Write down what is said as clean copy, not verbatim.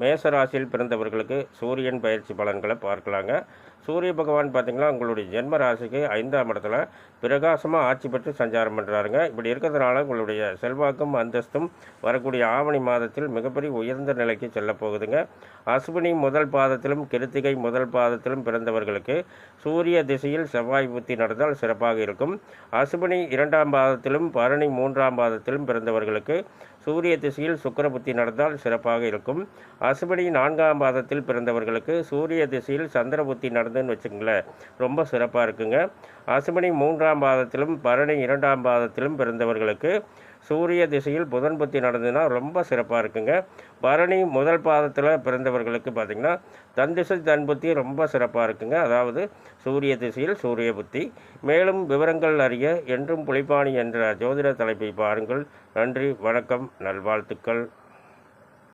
மேசராசியில் பிறந்தவர்களுக்கு சூரியன் பயிற்சி பலன்களை பார்க்கலாங்க. சூரிய பகவான் பார்த்திங்கன்னா உங்களுடைய ஜென்ம ராசிக்கு 5ஆம் இடத்துல பிரகாசமாக ஆட்சி பெற்று சஞ்சாரம் பண்ணுறாருங்க. இப்படி இருக்கிறதுனால உங்களுடைய செல்வாக்கும் அந்தஸ்தும் வரக்கூடிய ஆவணி மாதத்தில் மிகப்பெரிய உயர்ந்த நிலைக்கு செல்ல போகுதுங்க. அஸ்வினி முதல் பாதத்திலும் கிருத்திகை முதல் பாதத்திலும் பிறந்தவர்களுக்கு சூரிய திசையில் செவ்வாய் புத்தி நடந்தால் சிறப்பாக இருக்கும். அஸ்வினி 2ஆம் பாதத்திலும் பரணி 3ஆம் பாதத்திலும் பிறந்தவர்களுக்கு சூரிய திசையில் சுக்கிர புத்தி நடந்தால் சிறப்பாக இருக்கும். அஸ்வினி 4ஆம் பாதத்தில் பிறந்தவர்களுக்கு சூரிய திசையில் சந்திர புத்தி நடந்துன்னு வச்சுங்களேன், ரொம்ப சிறப்பாக இருக்குங்க. அஸ்வினி 3ஆம் பாதத்திலும் பரணி 2ஆம் பாதத்திலும் பிறந்தவர்களுக்கு சூரிய திசையில் புதன் புத்தி நடந்ததுன்னா ரொம்ப சிறப்பாக இருக்குங்க. பரணி முதல் பாதத்தில் பிறந்தவர்களுக்கு பார்த்திங்கன்னா தன் திசை தன் புத்தி ரொம்ப சிறப்பாக இருக்குங்க. அதாவது சூரிய திசையில் சூரிய புத்தி. மேலும் விவரங்கள் அறிய என்றும் புலிப்பாணி என்ற ஜோதிட தலைப்பை பாருங்கள். நன்றி, வணக்கம், நல்வாழ்த்துக்கள்.